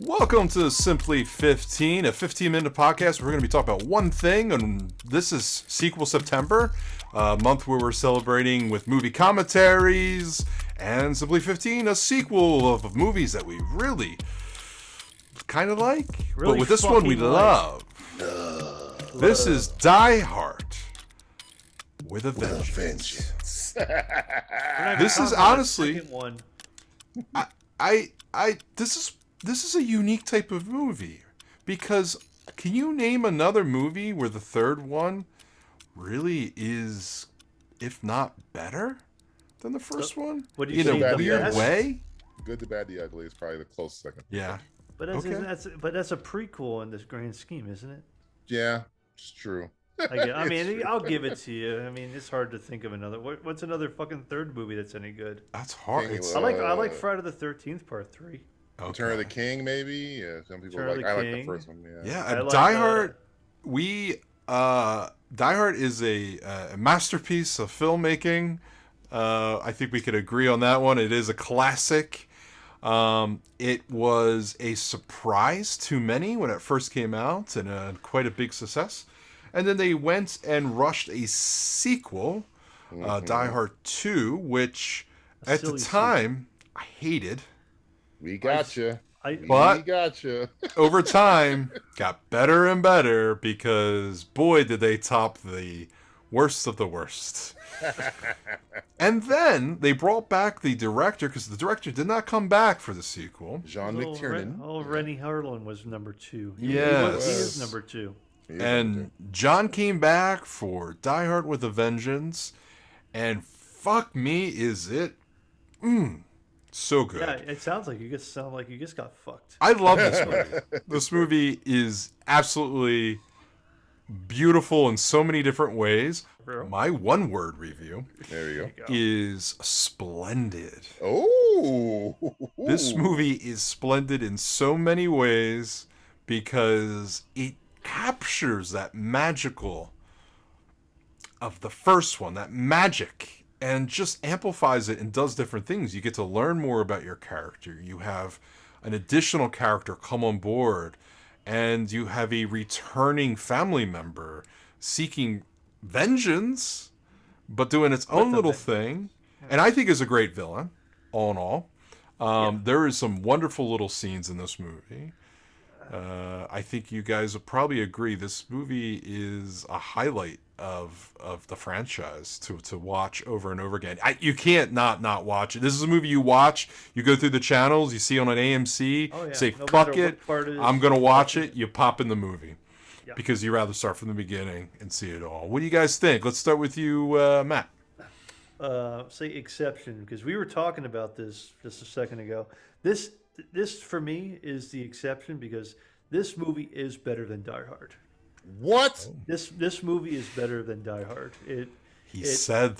Welcome to Simply 15, a 15-minute podcast where we're going to be talking about one thing, and this is Sequel September, a month where we're celebrating with movie commentaries, and Simply 15, a sequel of movies that we really kind of like, but with this one we love. This is Die Hard with a Vengeance. This is honestly, this is a unique type of movie, because can you name another movie where the third one really is, if not better than the first one? What do you in a weird way? Good, the Bad, the Ugly is probably the close second. Yeah. But that's a prequel in this grand scheme, isn't it? Yeah, it's true. I mean, I'll give it to you. I mean, it's hard to think of another. What's another fucking third movie that's any good? That's hard. King, I like Friday the 13th Part 3. Okay. Return of the King, maybe. Yeah, some people Return of like. the I like King. the first one. Yeah, like, Die Hard. Die Hard is a masterpiece of filmmaking. I think we could agree on that one. It is a classic. It was a surprise to many when it first came out, and quite a big success. And then they went and rushed a sequel, Die Hard 2, which at the time I hated. We got you. But we got you. over time, got better and better, because boy, did they top the worst of the worst. And then they brought back the director, because the director did not come back for the sequel. Jean McTiernan. Rennie Harlin was number 2. Yes. He is number 2. And John came back for Die Hard with a Vengeance, and fuck me, is it so good. Yeah, it sounds like you just got fucked. I love this movie. This movie is absolutely beautiful in so many different ways. My one-word review There you go. is splendid. Oh, This movie is splendid in so many ways because it captures that magical of the first one, that magic, and just amplifies it and does different things. You get to learn more about your character. You have an additional character come on board, and you have a returning family member seeking vengeance, but doing its own little thing. And I think is a great villain, all in all. There is some wonderful little scenes in this movie. I think you guys will probably agree this movie is a highlight of the franchise to watch over and over again. You can't not watch it. This is a movie you watch, you go through the channels, you see on an AMC, say, no fuck matter it, what part it is, I'm going to watch it, you pop in the movie. Yeah. Because you rather start from the beginning and see it all. What do you guys think? Let's start with you, Matt. Say exception, because we were talking about this just a second ago. This for me is the exception, because this movie is better than Die Hard. what? This movie is better than Die Hard. He said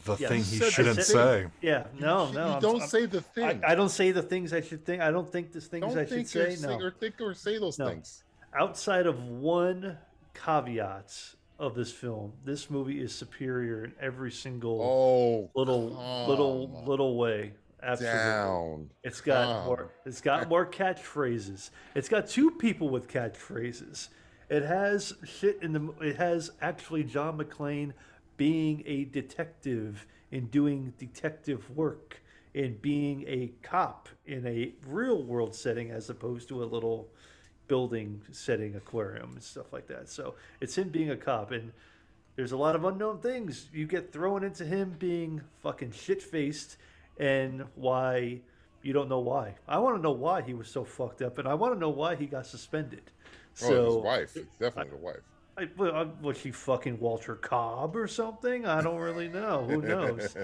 the thing he shouldn't say. Yeah, no. You don't say the thing. I don't say the things I should think. I don't think the things don't I should think say. or think or say those things. Outside of one caveat of this film, this movie is superior in every single little way. Absolutely. Down. It's got more catchphrases. It's got 2 people with catchphrases. It has it has actually John McClane being a detective and doing detective work and being a cop in a real world setting, as opposed to a little building setting, aquarium and stuff like that. So it's him being a cop, and there's a lot of unknown things you get thrown into him being fucking shit-faced, and why you don't know why. I want to know why he was so fucked up, and I want to know why he got suspended. So his wife. It's definitely the wife. Was she fucking Walter Cobb or something? I don't really know. Who knows?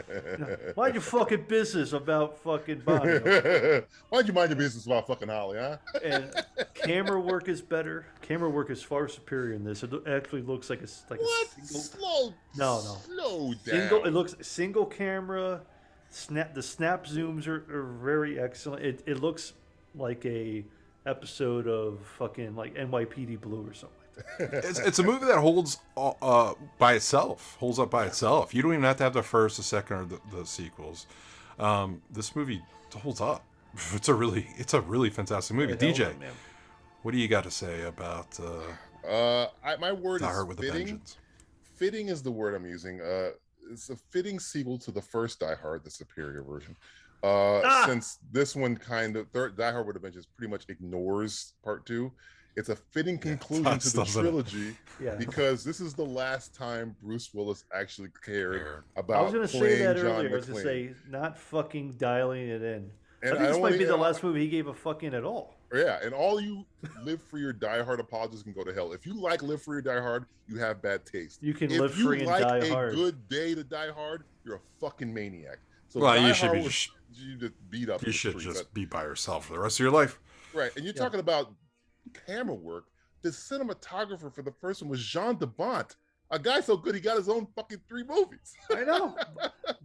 Mind your fucking business about fucking Bono. Why'd you mind your business about fucking Holly, huh? And camera work is better. Camera work is far superior in this. It actually looks like a What? single. Slow down. It looks single camera. The snap zooms are very excellent. It looks like a episode of fucking like NYPD Blue or something. It's a movie that holds by itself, holds up by itself. You don't even have to have the first, the second, or the sequels. This movie holds up. It's a really fantastic movie. It held DJ, up, man. what do you got to say about My word Die is Hard with a fitting. Vengeance? Fitting is the word I'm using. It's a fitting sequel to the first Die Hard, the superior version. Since this one third Die Hard with a Vengeance pretty much ignores part two, it's a fitting conclusion to the doesn't it? trilogy Yeah. because this is the last time Bruce Willis actually cared I was about going to say playing that John earlier. I was going to McClane. say, not fucking dialing it in. And I think this might be the and last movie he gave a fuck in at all. Yeah, and all you Live Free or Die Hard apologists can go to hell. If you like Live Free or Die Hard, you have bad taste. You can if live free and like die hard. a good day to die hard, you're a fucking maniac. So Well, Die you should Hard be. you just beat up. You in the should streets. just be by yourself for the rest of your life. Right, and you're talking about camera work. The cinematographer for the first one was Jean de Bont, a guy so good he got his own fucking 3 movies. I know,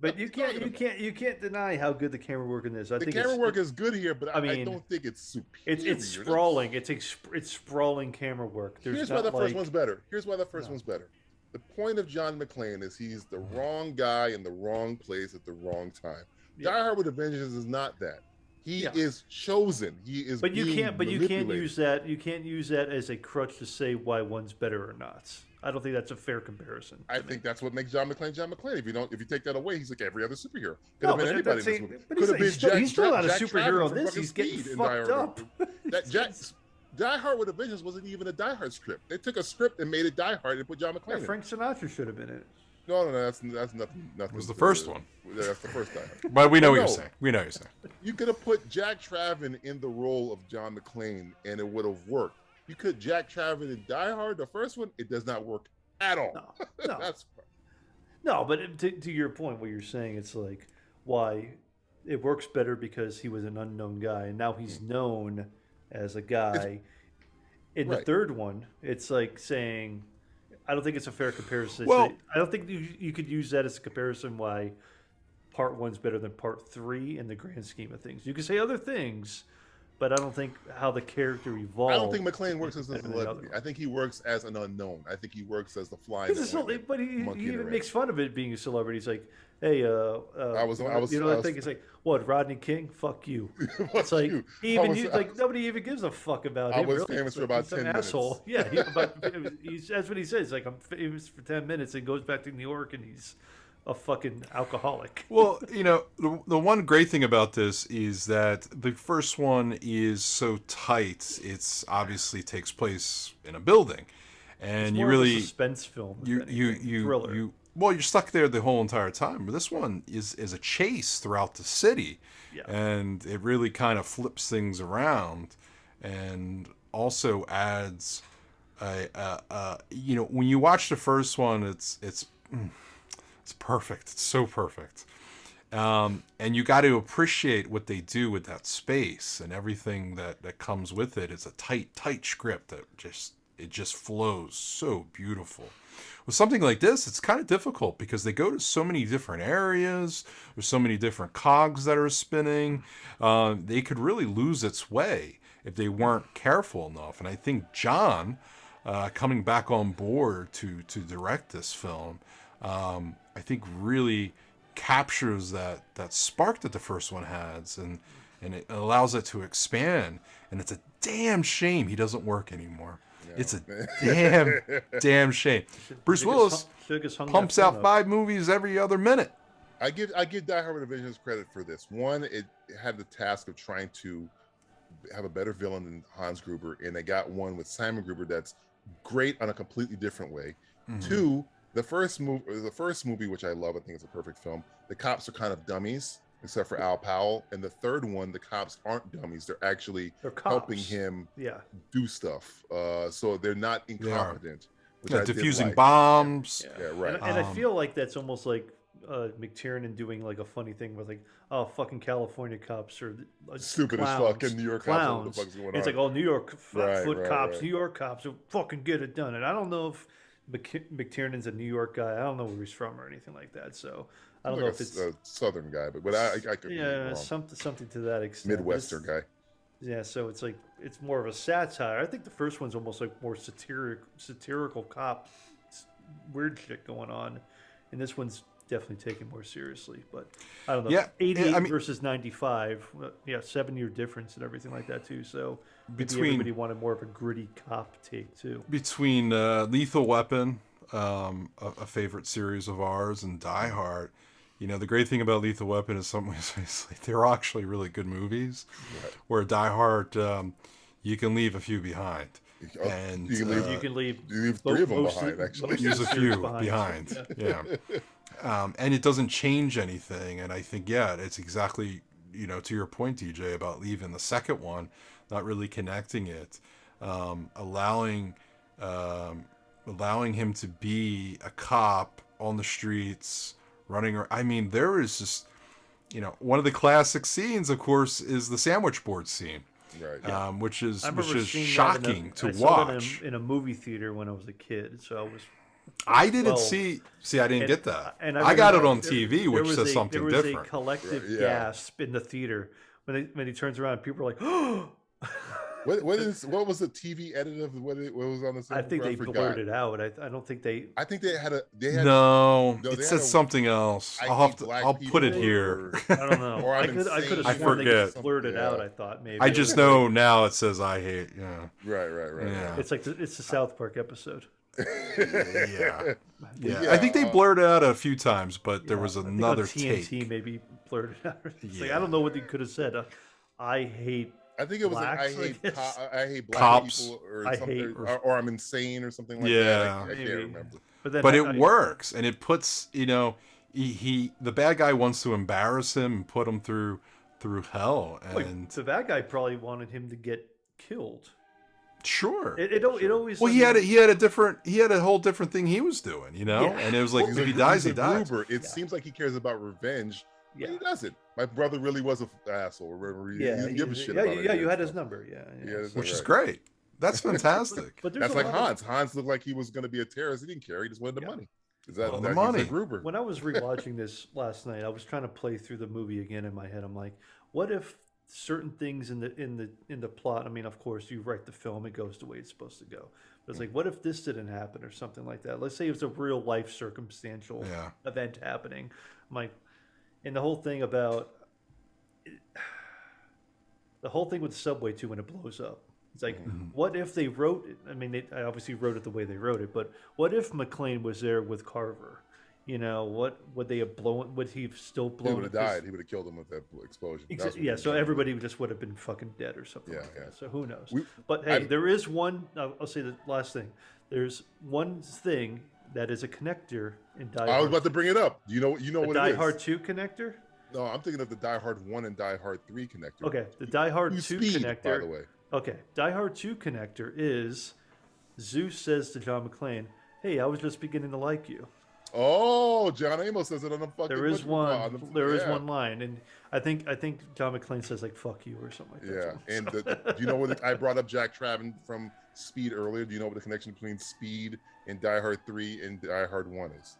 but you can't deny how good the camera work in this. I The think camera work is good here, but I mean, don't think it's superior. it's sprawling. It's sprawling camera work. Here's why the first one's better. Here's why the first one's better. The point of John McClane is he's the wrong guy in the wrong place at the wrong time. Die Hard with a Vengeance is not that. He is chosen. He is. But you can't use that. You can't use that as a crutch to say why one's better or not. I don't think that's a fair comparison. I think that's what makes John McClane John McClane. If you take that away, he's like every other superhero. Could No, have been but anybody in that's this it. movie. But Could have been he's still not a Jack superhero Travis in this. from He's fucking getting Speed in fucked up. Die Hard with a Vengeance wasn't even a Die Hard script. They took a script and made it Die Hard and put John McClane in it. Frank Sinatra should have been in it. No, that's nothing. It was the first one. That's the first Die Hard. But we know what you're saying. We know what you're saying. You could have put Jack Traven in the role of John McClane and it would have worked. You could Jack Traven in Die Hard, the first one, it does not work at all. No. That's No, but to your point, what you're saying, it's like why it works better because he was an unknown guy, and now he's known as a guy. In the third one, it's like saying, I don't think it's a fair comparison. Well, I don't think you could use that as a comparison why part one's better than part 3 in the grand scheme of things. You can say other things, but I don't think how the character evolved. I don't think McClane works as a celebrity. I think he works as an unknown. I think he works as the fly. But he even makes fun of it being a celebrity. He's like, "Hey, I think it's like, what, Rodney King? Fuck you." It's like nobody even gives a fuck about him. I was really. famous for about 10 minutes. Asshole. Yeah, that's what he says. Like, I'm famous for 10 minutes, and goes back to New York, and he's a fucking alcoholic. Well, the one great thing about this is that the first one is so tight. It's obviously takes place in a building, and it's you more really of a suspense film. Thriller. You're stuck there the whole entire time. But this one is a chase throughout the city, and it really kind of flips things around, and also adds, when you watch the first one, it's perfect. It's so perfect. And you got to appreciate what they do with that space and everything that comes with it. It's a tight script that just flows so beautiful. With something like this, it's kind of difficult because they go to so many different areas. There's so many different cogs that are spinning. They could really lose its way if they weren't careful enough. And I think John, coming back on board to direct this film, I think really captures that spark that the first one has, and it allows it to expand. And it's a damn shame he doesn't work anymore. Yeah. It's a damn shame. Bruce Willis pumps out 5 movies every other minute. I give Die Hard with a Vengeance credit for this. One, it had the task of trying to have a better villain than Hans Gruber, and they got one with Simon Gruber that's great on a completely different way. Mm-hmm. 2, the first movie, which I love, I think it's a perfect film. The cops are kind of dummies, except for Al Powell. And the third one, the cops aren't dummies; they're actually helping him do stuff. So they're not incompetent. Diffusing bombs. Yeah, right. And I feel like that's almost like McTiernan doing like a funny thing with like, oh, fucking California cops are stupid clowns, as fuck, and New York clowns. Cops. What the fuck's going on? It's like, oh, New York cops, right. New York cops will fucking get it done. And I don't know if McTiernan's a New York guy. I don't know where he's from or anything like that. So I don't know if it's a Southern guy, but I could be wrong. something to that extent. Midwestern guy. Yeah, so it's like it's more of a satire. I think the first one's almost like more satirical cop, weird shit going on, and this one's definitely taken more seriously. But I don't know. Yeah, 88 I mean- versus 95. Yeah, 7-year difference and everything like that too. So maybe Between- everybody wanted more of a gritty cop take too. Between Lethal Weapon, a favorite series of ours, and Die Hard, the great thing about Lethal Weapon is some ways they're actually really good movies. Right. Where Die Hard, you can leave a few behind, and You can leave 3 of them most behind, actually. most use a of the series few behind. Yeah. Yeah. And it doesn't change anything. And I think, it's exactly, to your point, DJ, about leaving the second one, not really connecting it, allowing him to be a cop on the streets, running. I mean, there is just, one of the classic scenes, of course, is the sandwich board scene. Right. Which is I remember seeing that shocking I to saw that watch. in a movie theater when I was a kid. So I was. I didn't 12. see. I didn't get that. And I got it remember on TV, which says something different. different. There was a collective Right, yeah. gasp in the theater when he turns around. People are like, "Oh!" What was the TV edit of what was on the? I think they forgot. blurred it out. I don't think they. I think they had. No, No, it they says had a- something else. I I'll have hate to. black I'll put it people here. or- I don't know. Or I I'm could have insane. sworn I they forget. just blurred it Yeah. out. I thought maybe. I just know now it says I hate. Yeah. Right. Yeah. It's like it's the South Park episode. Yeah. Yeah, I think they blurred it out a few times, but there was I think another on TNT take. maybe blurred it out. It's like Yeah. I don't know what they could have said. I hate. I think it was like, Blacks, I guess. I hate black Cops. people or I something, hate- or I'm insane or something like Yeah. that. I Maybe. can't remember. But then But I- it works, and it puts he the bad guy wants to embarrass him and put him through hell, Like, and so that guy probably wanted him to get killed. sure. It always. Well, he had a whole different thing he was doing, Yeah. and it was like He's if he a- dies, he's he a dies. goober. It seems like he cares about revenge, but Yeah. he doesn't. My brother really was an asshole. Remember, he Yeah, didn't give a shit yeah, about it. yeah. You had his number. Yeah, Yeah, that's Which is right. great. That's fantastic. But there's That's a like lot of- Hans. Hans looked like he was going to be a terrorist. He didn't care. He just wanted the money. Is that Well, that- the he's a money. Gruber? When I was rewatching this last night, I was trying to play through the movie again in my head. I'm like, what if certain things in the plot? I mean, of course, you write the film, it goes the way it's supposed to go. But it's like, what if this didn't happen or something like that? Let's say it was a real life circumstantial Yeah. event happening. I'm like, and the whole thing about the whole thing with the subway too when it blows up. It's like, what if they wrote it? I mean, they obviously wrote it the way they wrote it, but what if McClane was there with Carver? What would they have blown? Would he have still He blown? would have up his- died. He would have killed him with that explosion. That's what Yeah, he so did. everybody just would have been fucking dead or something Yeah, like yeah. that. So who knows? We- But hey, I'm- there is one. I'll say the last thing. There's one thing that is a connector in Die I was Hard. about to bring it up. You know the what Die it is. Hard 2 connector. No, I'm thinking of the Die Hard 1 and Die Hard 3 connector. Okay, the Die Hard Who's 2 Speed, connector. by the way. Okay, Die Hard 2 connector is Zeus says to John McClane, "Hey, I was just beginning to like you." Oh, John Amos says it on the fucking. There is one. There is yeah. one line, and I think John McClane says like "fuck you" or something like that. Yeah, and do you know what? I brought up Jack Traven from Speed earlier. Do you know what the connection between Speed and Die Hard 3 and Die Hard 1 is?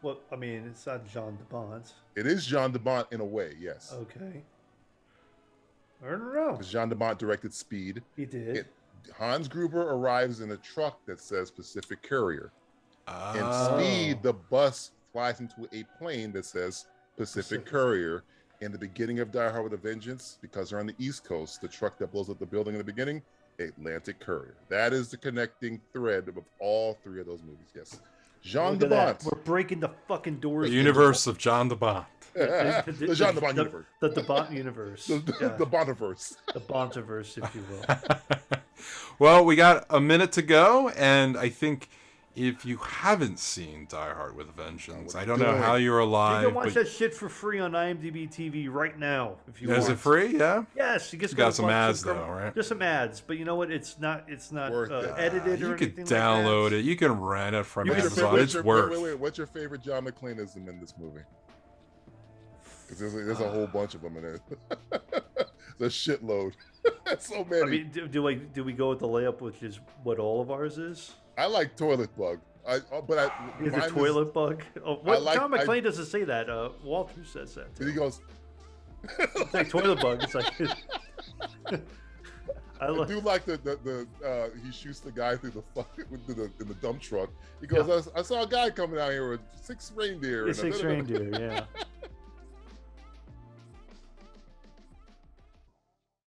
Well, I mean, it's not Jean de Bont. It is Jean de Bont in a way, yes. Okay. I don't know. Because Jean de Bont directed Speed. He did. Hans Gruber arrives in a truck that says Pacific Courier. And Oh. Speed, the bus, flies into a plane that says Pacific Courier. In the beginning of Die Hard with a Vengeance, because they're on the East Coast, the truck that blows up the building in the beginning, Atlantic Courier. That is the connecting thread of all three of those movies. Yes. Jean Look de at that. Bont. We're breaking the fucking doors. The universe of John de Bont. The Jean de Bont universe. The de Bont universe. The Bontiverse. The Bontiverse, if you will. Well, we got a minute to go, and I think if you haven't seen Die Hard with a Vengeance, I don't know how you're You alive. can watch but that shit for free on IMDb TV right now if you is want. it free? Yeah. Yes, you just got gotta some watch ads, some- though, right? Just some ads, but you know what? It's not Worth it. edited You or could anything download like that. it. You can rent it from You can- Amazon. It's worth. Wait. What's your favorite John McClaneism in this movie? Because there's a whole bunch of them in there. There's a shitload. So many. I mean, do we go with the layup, which is what all of ours is? I like Toilet Bug. Is mine it toilet bug? Oh, what, like- John McClane doesn't say that. Walter says that. He goes, It's like toilet bug. It's like I do like the he shoots the guy through in the dump truck. He goes, I saw a guy coming out here with 6 reindeer. Six reindeer, yeah.